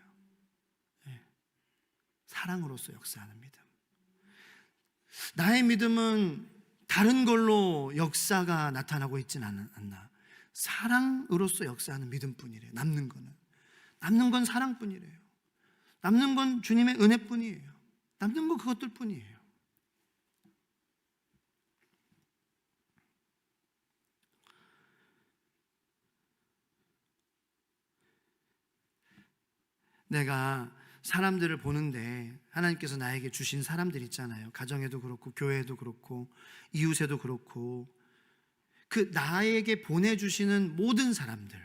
사랑으로서 역사하는 믿음. 나의 믿음은 다른 걸로 역사가 나타나고 있지는 않나. 사랑으로서 역사하는 믿음뿐이래요. 남는 건 사랑뿐이래요. 남는 건 주님의 은혜뿐이에요. 남는 건 그것들 뿐이에요. 내가 사람들을 보는데 하나님께서 나에게 주신 사람들 있잖아요. 가정에도 그렇고 교회에도 그렇고 이웃에도 그렇고 그 나에게 보내주시는 모든 사람들,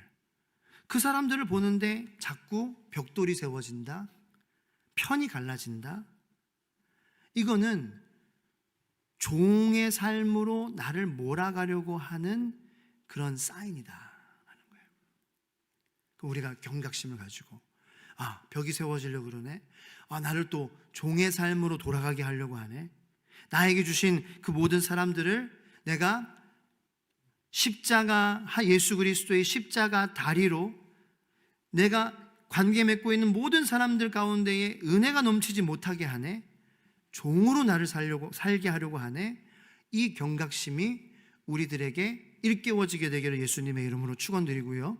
그 사람들을 보는데 자꾸 벽돌이 세워진다, 편이 갈라진다. 이거는 종의 삶으로 나를 몰아가려고 하는 그런 사인이다 하는 거예요. 우리가 경각심을 가지고 벽이 세워지려고 그러네. 나를 또 종의 삶으로 돌아가게 하려고 하네. 나에게 주신 그 모든 사람들을 내가 십자가, 예수 그리스도의 십자가 다리로 내가 관계 맺고 있는 모든 사람들 가운데에 은혜가 넘치지 못하게 하네. 종으로 나를 살게 하려고 하네. 이 경각심이 우리들에게 일깨워지게 되기를 예수님의 이름으로 축원드리고요.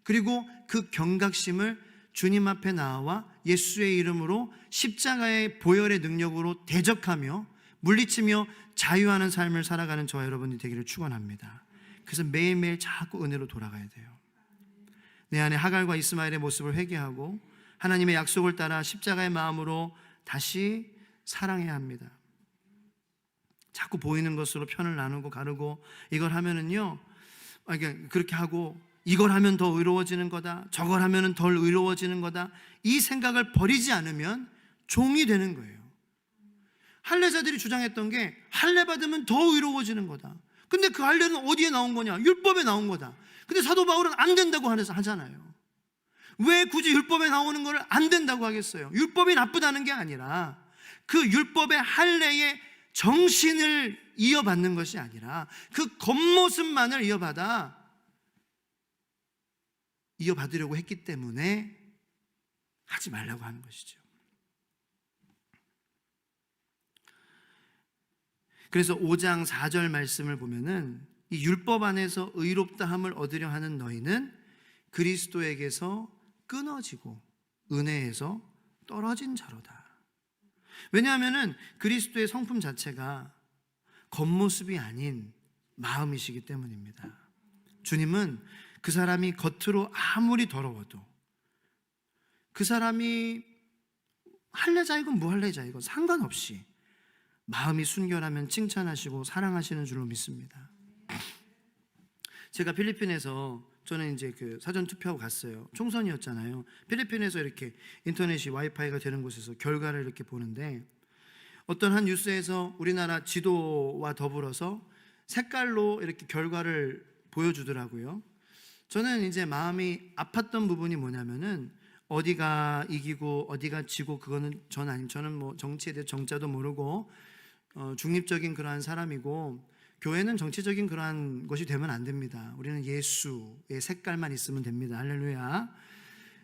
그리고 그 경각심을 주님 앞에 나와 예수의 이름으로 십자가의 보혈의 능력으로 대적하며 물리치며 자유하는 삶을 살아가는 저와 여러분이 되기를 축원합니다. 그래서 매일매일 자꾸 은혜로 돌아가야 돼요. 내 안에 하갈과 이스마엘의 모습을 회개하고 하나님의 약속을 따라 십자가의 마음으로 다시 사랑해야 합니다. 자꾸 보이는 것으로 편을 나누고 가르고 이걸 하면은요, 그렇게 하고 이걸 하면 더 의로워지는 거다, 저걸 하면 덜 의로워지는 거다, 이 생각을 버리지 않으면 종이 되는 거예요. 할례자들이 주장했던 게 할례 받으면 더 의로워지는 거다. 근데 그 할례는 어디에 나온 거냐? 율법에 나온 거다. 근데 사도 바울은 안 된다고 하잖아요. 왜 굳이 율법에 나오는 거를 안 된다고 하겠어요? 율법이 나쁘다는 게 아니라 그 율법의 할례의 정신을 이어받는 것이 아니라 그 겉모습만을 이어받으려고 했기 때문에 하지 말라고 하는 것이죠. 그래서 5장 4절 말씀을 보면은 이 율법 안에서 의롭다함을 얻으려 하는 너희는 그리스도에게서 끊어지고 은혜에서 떨어진 자로다. 왜냐하면은 그리스도의 성품 자체가 겉모습이 아닌 마음이시기 때문입니다. 주님은 그 사람이 겉으로 아무리 더러워도, 그 사람이 할례자이건 무할례자이건 상관없이 마음이 순결하면 칭찬하시고 사랑하시는 줄로 믿습니다. 제가 필리핀에서 저는 이제 그 사전 투표하고 갔어요. 총선이었잖아요. 필리핀에서 이렇게 인터넷이 와이파이가 되는 곳에서 결과를 이렇게 보는데 어떤 한 뉴스에서 우리나라 지도와 더불어서 색깔로 이렇게 결과를 보여주더라고요. 저는 이제 마음이 아팠던 부분이 뭐냐면은 어디가 이기고 어디가 지고 그거는 저는 뭐 정치에 대해 정자도 모르고 중립적인 그러한 사람이고 교회는 정치적인 그러한 것이 되면 안 됩니다. 우리는 예수의 색깔만 있으면 됩니다. 할렐루야.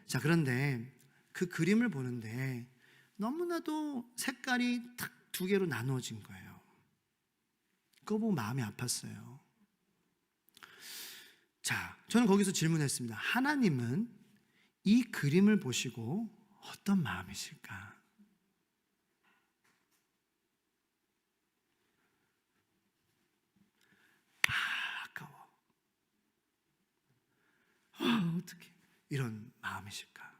자, 그런데 그 그림을 보는데 너무나도 색깔이 딱 두 개로 나누어진 거예요. 그거 보고 마음이 아팠어요. 자, 저는 거기서 질문했습니다. 하나님은 이 그림을 보시고 어떤 마음이실까? 아까워. 어떻게 이런 마음이실까?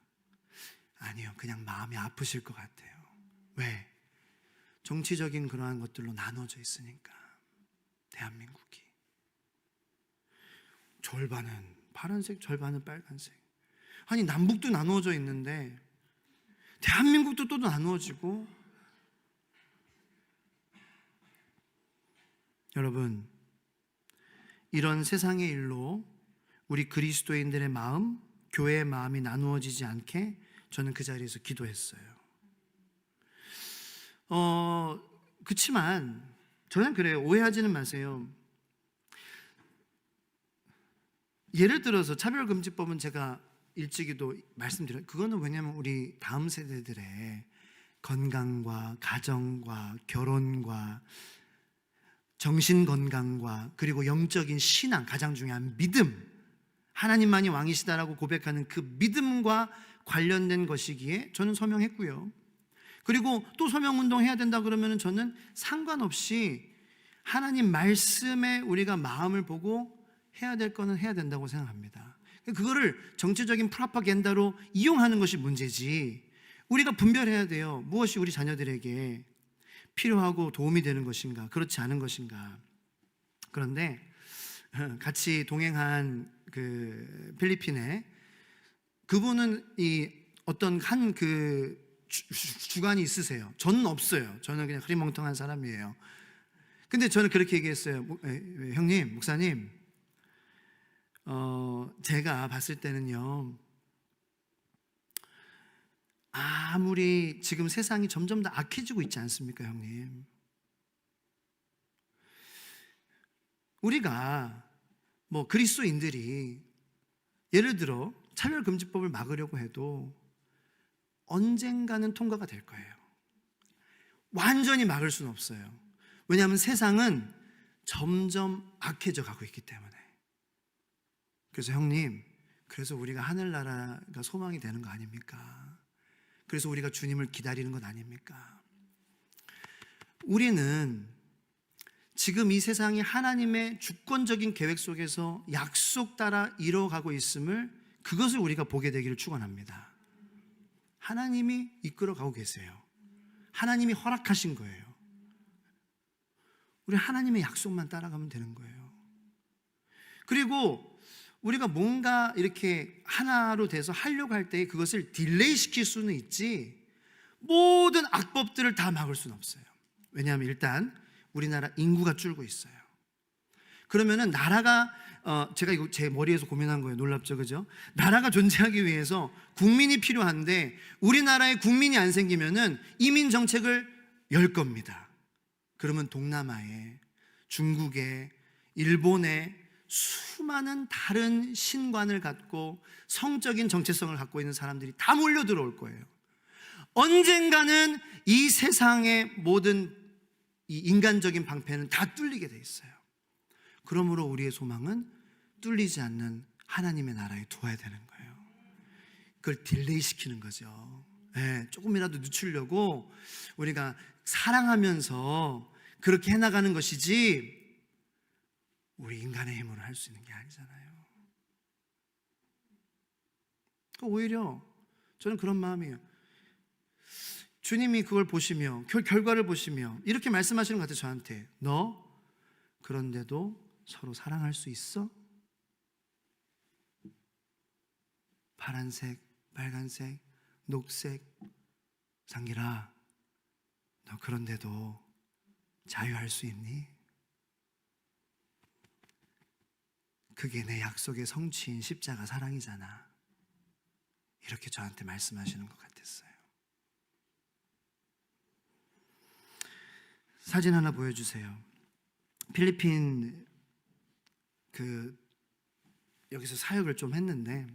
아니요, 그냥 마음이 아프실 것 같아요. 왜? 정치적인 그러한 것들로 나눠져 있으니까. 대한민국이 절반은 파란색, 절반은 빨간색. 아니, 남북도 나누어져 있는데 대한민국도 또 나누어지고. 여러분, 이런 세상의 일로 우리 그리스도인들의 마음, 교회의 마음이 나누어지지 않게 저는 그 자리에서 기도했어요. 그치만 저는 그래요. 오해하지는 마세요. 예를 들어서 차별금지법은 제가 일찍이도 말씀드려요. 그거는 왜냐하면 우리 다음 세대들의 건강과 가정과 결혼과 정신 건강과 그리고 영적인 신앙, 가장 중요한 믿음, 하나님만이 왕이시다라고 고백하는 그 믿음과 관련된 것이기에 저는 서명했고요. 그리고 또 서명운동 해야 된다 그러면 저는 상관없이 하나님 말씀에 우리가 마음을 보고 해야 될 거는 해야 된다고 생각합니다. 그거를 정치적인 프로파간다로 이용하는 것이 문제지, 우리가 분별해야 돼요. 무엇이 우리 자녀들에게 필요하고 도움이 되는 것인가, 그렇지 않은 것인가. 그런데 같이 동행한 그 필리핀에, 그분은 이 어떤 한 그 주관이 있으세요. 저는 없어요. 저는 그냥 흐리멍텅한 사람이에요. 근데 저는 그렇게 얘기했어요. 형님, 목사님, 제가 봤을 때는요, 아무리 지금 세상이 점점 더 악해지고 있지 않습니까, 형님? 우리가 뭐 그리스도인들이 예를 들어 차별금지법을 막으려고 해도 언젠가는 통과가 될 거예요. 완전히 막을 수는 없어요. 왜냐하면 세상은 점점 악해져 가고 있기 때문에. 그래서 형님, 그래서 우리가 하늘나라가 소망이 되는 거 아닙니까? 그래서 우리가 주님을 기다리는 것 아닙니까? 우리는 지금 이 세상이 하나님의 주권적인 계획 속에서 약속 따라 이뤄가고 있음을, 그것을 우리가 보게 되기를 축원합니다. 하나님이 이끌어가고 계세요. 하나님이 허락하신 거예요. 우리 하나님의 약속만 따라가면 되는 거예요. 그리고 우리가 뭔가 이렇게 하나로 돼서 하려고 할 때 그것을 딜레이 시킬 수는 있지, 모든 악법들을 다 막을 수는 없어요. 왜냐하면 일단 우리나라 인구가 줄고 있어요. 그러면은 나라가, 제가 이거 제 머리에서 고민한 거예요. 놀랍죠, 그죠? 나라가 존재하기 위해서 국민이 필요한데 우리나라에 국민이 안 생기면은 이민 정책을 열 겁니다. 그러면 동남아에, 중국에, 일본에 수많은 다른 신관을 갖고 성적인 정체성을 갖고 있는 사람들이 다 몰려 들어올 거예요. 언젠가는 이 세상의 모든 이 인간적인 방패는 다 뚫리게 돼 있어요. 그러므로 우리의 소망은 뚫리지 않는 하나님의 나라에 두어야 되는 거예요. 그걸 딜레이 시키는 거죠. 네, 조금이라도 늦추려고 우리가 사랑하면서 그렇게 해나가는 것이지, 우리 인간의 힘으로 할 수 있는 게 아니잖아요. 오히려 저는 그런 마음이에요. 주님이 그걸 보시며 결과를 보시며 이렇게 말씀하시는 것 같아요. 저한테, 너 그런데도 서로 사랑할 수 있어? 파란색, 빨간색, 녹색, 상길아, 너 그런데도 자유할 수 있니? 그게 내 약속의 성취인 십자가 사랑이잖아. 이렇게 저한테 말씀하시는 것 같았어요. 사진 하나 보여주세요. 필리핀 여기서 사역을 좀 했는데,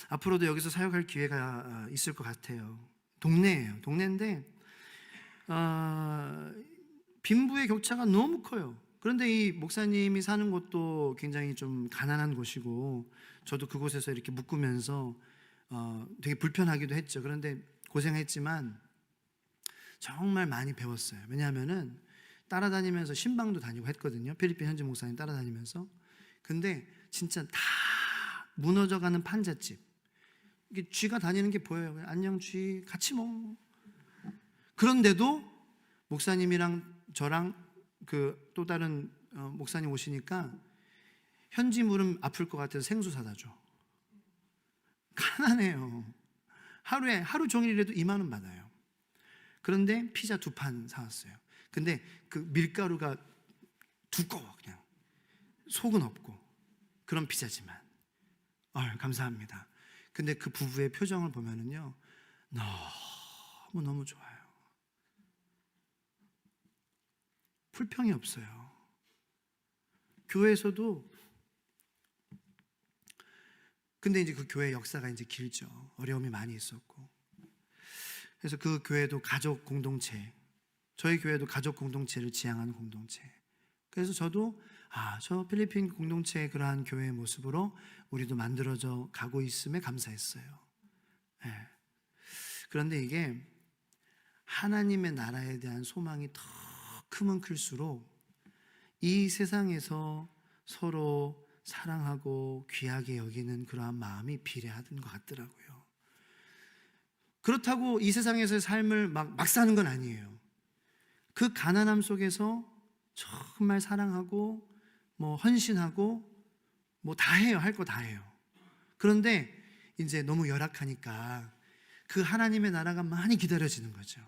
앞으로도 여기서 사역할 기회가 있을 것 같아요. 동네예요. 동네인데 빈부의 격차가 너무 커요. 그런데 이 목사님이 사는 곳도 굉장히 좀 가난한 곳이고, 저도 그곳에서 이렇게 묶으면서 되게 불편하기도 했죠. 그런데 고생했지만 정말 많이 배웠어요. 왜냐하면은 따라다니면서 신방도 다니고 했거든요. 필리핀 현지 목사님 따라다니면서. 근데 진짜 다 무너져가는 판잣집, 이게 쥐가 다니는 게 보여요. 안녕 쥐, 같이 뭐. 그런데도 목사님이랑 저랑 그 또 다른 목사님 오시니까 현지 물은 아플 것 같아서 생수 사다 줘. 가난해요. 하루 종일이라도 2만 원 받아요. 그런데 피자 2판 사왔어요. 근데 그 밀가루가 두꺼워, 그냥 속은 없고 그런 피자지만 감사합니다. 근데 그 부부의 표정을 보면은요, 너무 좋아요. 불평이 없어요. 교회에서도. 근데 이제 그 교회 역사가 이제 길죠. 어려움이 많이 있었고. 그래서 그 교회도 가족 공동체, 저희 교회도 가족 공동체를 지향하는 공동체. 그래서 저도 저 필리핀 공동체의 그러한 교회의 모습으로 우리도 만들어져 가고 있음에 감사했어요. 네. 그런데 이게 하나님의 나라에 대한 소망이 더 크면 클수록 이 세상에서 서로 사랑하고 귀하게 여기는 그러한 마음이 비례하던 것 같더라고요. 그렇다고 이 세상에서의 삶을 막 사는 건 아니에요. 그 가난함 속에서 정말 사랑하고 헌신하고 다 해요. 할 거 다 해요. 그런데 이제 너무 열악하니까 그 하나님의 나라가 많이 기다려지는 거죠.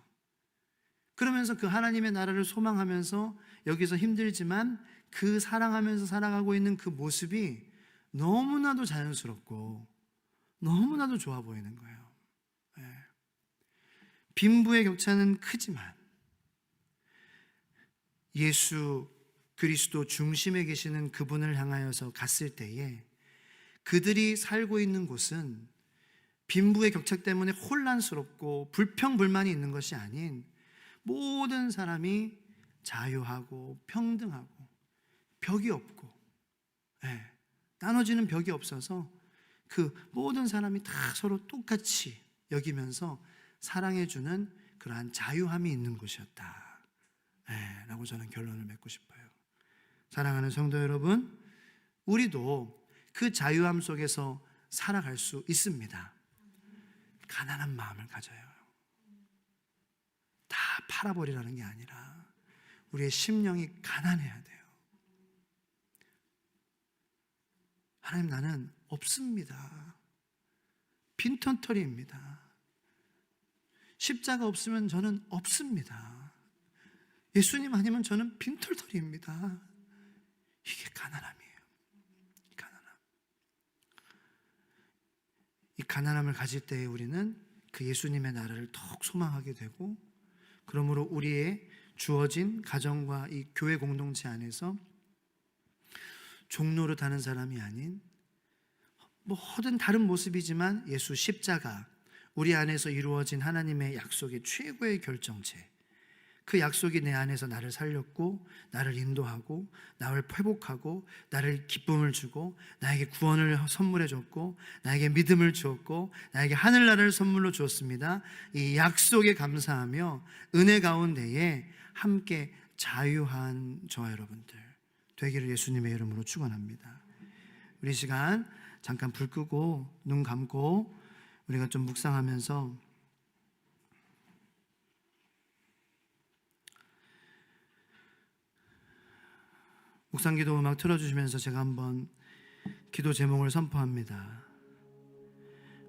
그러면서 그 하나님의 나라를 소망하면서 여기서 힘들지만 그 사랑하면서 살아가고 있는 그 모습이 너무나도 자연스럽고 너무나도 좋아 보이는 거예요. 네. 빈부의 격차는 크지만 예수 그리스도 중심에 계시는 그분을 향하여서 갔을 때에 그들이 살고 있는 곳은 빈부의 격차 때문에 혼란스럽고 불평불만이 있는 것이 아닌 모든 사람이 자유하고 평등하고 벽이 없고 나눠지는 벽이 없어서 그 모든 사람이 다 서로 똑같이 여기면서 사랑해주는 그러한 자유함이 있는 곳이었다 라고 저는 결론을 맺고 싶어요. 사랑하는 성도 여러분, 우리도 그 자유함 속에서 살아갈 수 있습니다. 가난한 마음을 가져요. 다 팔아버리라는 게 아니라 우리의 심령이 가난해야 돼요. 하나님, 나는 없습니다. 빈털터리입니다. 십자가 없으면 저는 없습니다. 예수님 아니면 저는 빈털터리입니다. 이게 가난함이에요. 가난함. 이 가난함을 가질 때에 우리는 그 예수님의 나라를 더욱 소망하게 되고, 그러므로 우리의 주어진 가정과 이 교회 공동체 안에서 종로를 타는 사람이 아닌 모든 다른 모습이지만 예수 십자가, 우리 안에서 이루어진 하나님의 약속의 최고의 결정체, 그 약속이 내 안에서 나를 살렸고 나를 인도하고 나를 회복하고 나를 기쁨을 주고 나에게 구원을 선물해 줬고 나에게 믿음을 주었고 나에게 하늘나라를 선물로 주었습니다. 이 약속에 감사하며 은혜 가운데에 함께 자유한 저와 여러분들 되기를 예수님의 이름으로 축원합니다. 우리 시간 잠깐 불 끄고 눈 감고 우리가 좀 묵상하면서 묵상기도 음악 틀어주시면서 제가 한번 기도 제목을 선포합니다.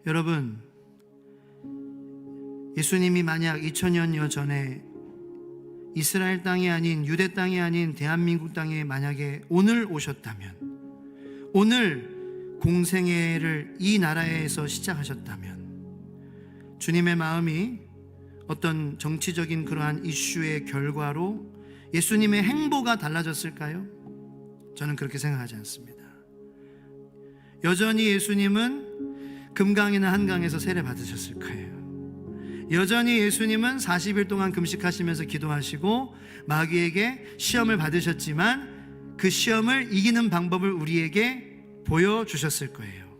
여러분, 예수님이 만약 2000년여 전에 이스라엘 땅이 아닌, 유대 땅이 아닌 대한민국 땅에 만약에 오늘 오셨다면, 오늘 공생애를 이 나라에서 시작하셨다면 주님의 마음이 어떤 정치적인 그러한 이슈의 결과로 예수님의 행보가 달라졌을까요? 저는 그렇게 생각하지 않습니다. 여전히 예수님은 금강이나 한강에서 세례 받으셨을 거예요. 여전히 예수님은 40일 동안 금식하시면서 기도하시고 마귀에게 시험을 받으셨지만 그 시험을 이기는 방법을 우리에게 보여주셨을 거예요.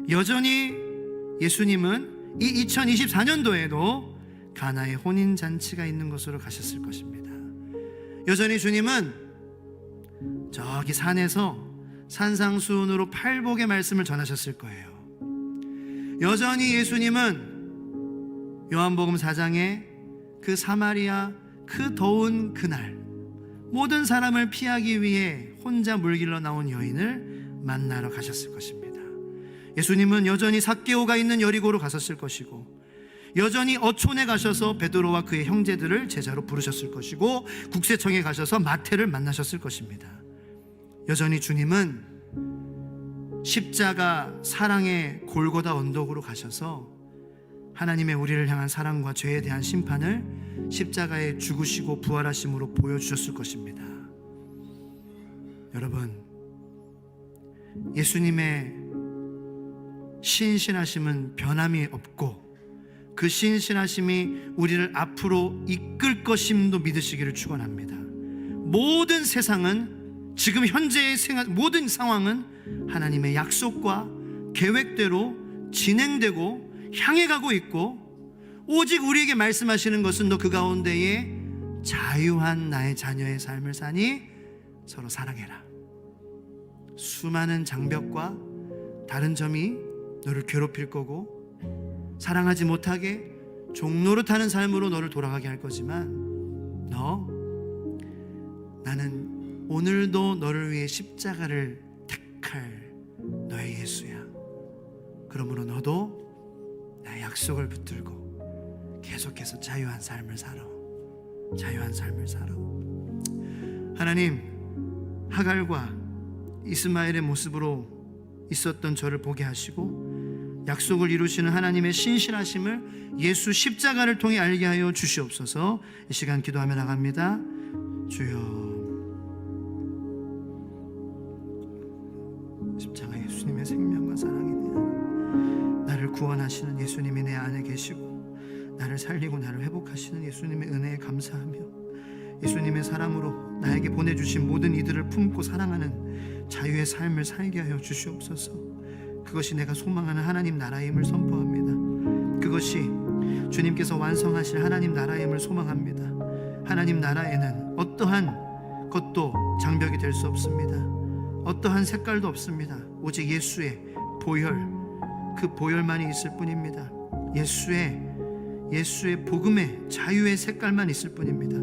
여전히 예수님은 이 2024년도에도 가나의 혼인잔치가 있는 곳으로 가셨을 것입니다. 여전히 주님은 저기 산에서 산상수훈으로 팔복의 말씀을 전하셨을 거예요. 여전히 예수님은 요한복음 4장에 그 사마리아 그 더운 그날 모든 사람을 피하기 위해 혼자 물길로 나온 여인을 만나러 가셨을 것입니다. 예수님은 여전히 삭개오가 있는 여리고로 가셨을 것이고, 여전히 어촌에 가셔서 베드로와 그의 형제들을 제자로 부르셨을 것이고, 국세청에 가셔서 마태를 만나셨을 것입니다. 여전히 주님은 십자가 사랑의 골고다 언덕으로 가셔서 하나님의 우리를 향한 사랑과 죄에 대한 심판을 십자가에 죽으시고 부활하심으로 보여주셨을 것입니다. 여러분, 예수님의 신실하심은 변함이 없고 그 신실하심이 우리를 앞으로 이끌 것임도 믿으시기를 축원합니다. 모든 세상은, 지금 현재의 모든 상황은 하나님의 약속과 계획대로 진행되고 향해 가고 있고, 오직 우리에게 말씀하시는 것은 너 그 가운데에 자유한 나의 자녀의 삶을 사니 서로 사랑해라. 수많은 장벽과 다른 점이 너를 괴롭힐 거고, 사랑하지 못하게 종노릇하는 삶으로 너를 돌아가게 할 거지만, 나는 오늘도 너를 위해 십자가를 택할 너의 예수야. 그러므로 너도 나의 약속을 붙들고 계속해서 자유한 삶을 살아. 자유한 삶을 살아. 하나님, 하갈과 이스마엘의 모습으로 있었던 저를 보게 하시고 약속을 이루시는 하나님의 신실하심을 예수 십자가를 통해 알게 하여 주시옵소서. 이 시간 기도하며 나갑니다. 주여, 십자가 예수님의 생명과 사랑이네요. 나를 구원하시는 예수님이 내 안에 계시고 나를 살리고 나를 회복하시는 예수님의 은혜에 감사하며 예수님의 사랑으로 나에게 보내주신 모든 이들을 품고 사랑하는 자유의 삶을 살게 하여 주시옵소서. 그것이 내가 소망하는 하나님 나라임을 선포합니다. 그것이 주님께서 완성하실 하나님 나라임을 소망합니다. 하나님 나라에는 어떠한 것도 장벽이 될 수 없습니다. 어떠한 색깔도 없습니다. 오직 예수의 보혈, 그 보혈만이 있을 뿐입니다. 예수의 복음의 자유의 색깔만 있을 뿐입니다.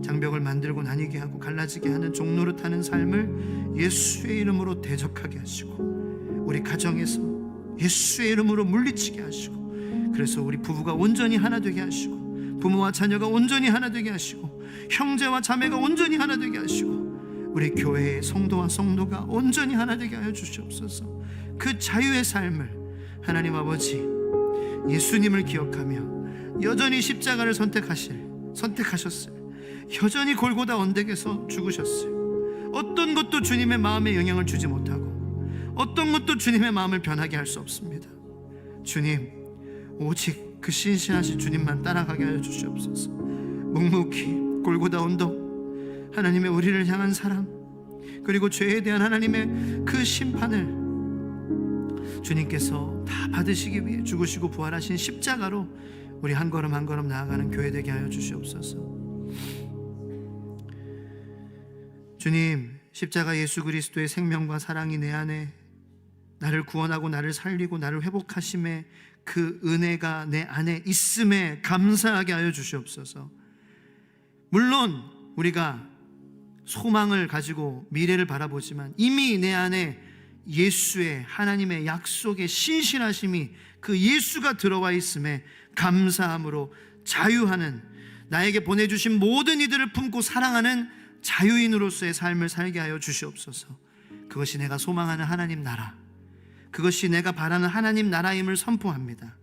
장벽을 만들고 나뉘게 하고 갈라지게 하는 종노릇하는 삶을 예수의 이름으로 대적하게 하시고, 우리 가정에서 예수의 이름으로 물리치게 하시고, 그래서 우리 부부가 온전히 하나 되게 하시고, 부모와 자녀가 온전히 하나 되게 하시고, 형제와 자매가 온전히 하나 되게 하시고, 우리 교회의 성도와 성도가 온전히 하나 되게 하여 주시옵소서. 그 자유의 삶을 하나님 아버지, 예수님을 기억하며 여전히 십자가를 선택하셨어요. 여전히 골고다 언덕에서 죽으셨어요. 어떤 것도 주님의 마음에 영향을 주지 못하고 어떤 것도 주님의 마음을 변하게 할 수 없습니다. 주님, 오직 그 신실하신 주님만 따라가게 하여 주시옵소서. 묵묵히 골고다 언덕, 하나님의 우리를 향한 사랑, 그리고 죄에 대한 하나님의 그 심판을 주님께서 다 받으시기 위해 죽으시고 부활하신 십자가로 우리 한 걸음 한 걸음 나아가는 교회 되게 하여 주시옵소서. 주님, 십자가 예수 그리스도의 생명과 사랑이 내 안에 나를 구원하고 나를 살리고 나를 회복하심에 그 은혜가 내 안에 있음에 감사하게 하여 주시옵소서. 물론 우리가 소망을 가지고 미래를 바라보지만 이미 내 안에 예수의 하나님의 약속의 신실하심이, 그 예수가 들어와 있음에 감사함으로 자유하는, 나에게 보내주신 모든 이들을 품고 사랑하는 자유인으로서의 삶을 살게 하여 주시옵소서. 그것이 내가 소망하는 하나님 나라, 그것이 내가 바라는 하나님 나라임을 선포합니다.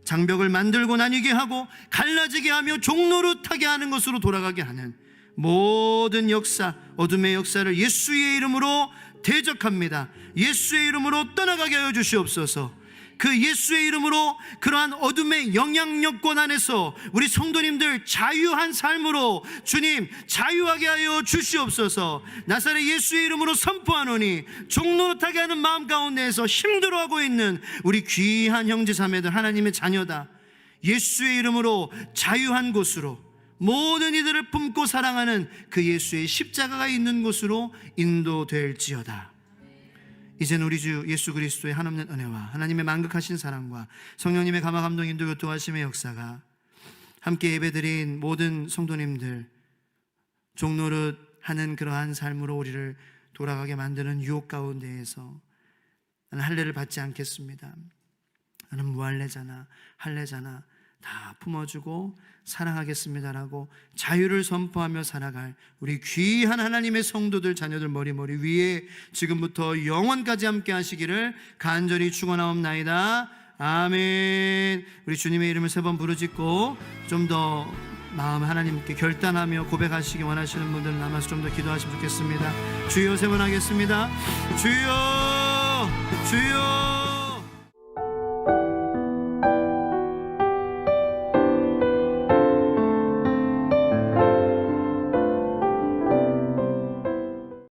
장벽을 만들고 나뉘게 하고 갈라지게 하며 종노릇하게 하는 것으로 돌아가게 하는 모든 역사, 어둠의 역사를 예수의 이름으로 대적합니다. 예수의 이름으로 떠나가게 하여 주시옵소서. 그 예수의 이름으로 그러한 어둠의 영향력권 안에서 우리 성도님들 자유한 삶으로 주님 자유하게 하여 주시옵소서. 나사렛 예수의 이름으로 선포하노니 종노릇하게 하는 마음 가운데에서 힘들어하고 있는 우리 귀한 형제자매들, 하나님의 자녀다, 예수의 이름으로 자유한 곳으로, 모든 이들을 품고 사랑하는 그 예수의 십자가가 있는 곳으로 인도될지어다. 이제는 우리 주 예수 그리스도의 한없는 은혜와 하나님의 만극하신 사랑과 성령님의 감화 감동 인도 교통하심의 역사가 함께 예배드린 모든 성도님들, 종노릇하는 그러한 삶으로 우리를 돌아가게 만드는 유혹 가운데에서 나는 할례를 받지 않겠습니다, 나는 무할례자나 할례자나 다 품어주고 사랑하겠습니다라고 자유를 선포하며 살아갈 우리 귀한 하나님의 성도들, 자녀들 머리 위에 지금부터 영원까지 함께 하시기를 간절히 축원하옵나이다. 아멘. 우리 주님의 이름을 3번 부르짖고 좀 더 마음 하나님께 결단하며 고백하시기 원하시는 분들은 남아서 좀 더 기도하시면 좋겠습니다. 주여, 3번 하겠습니다. 주여, 주여.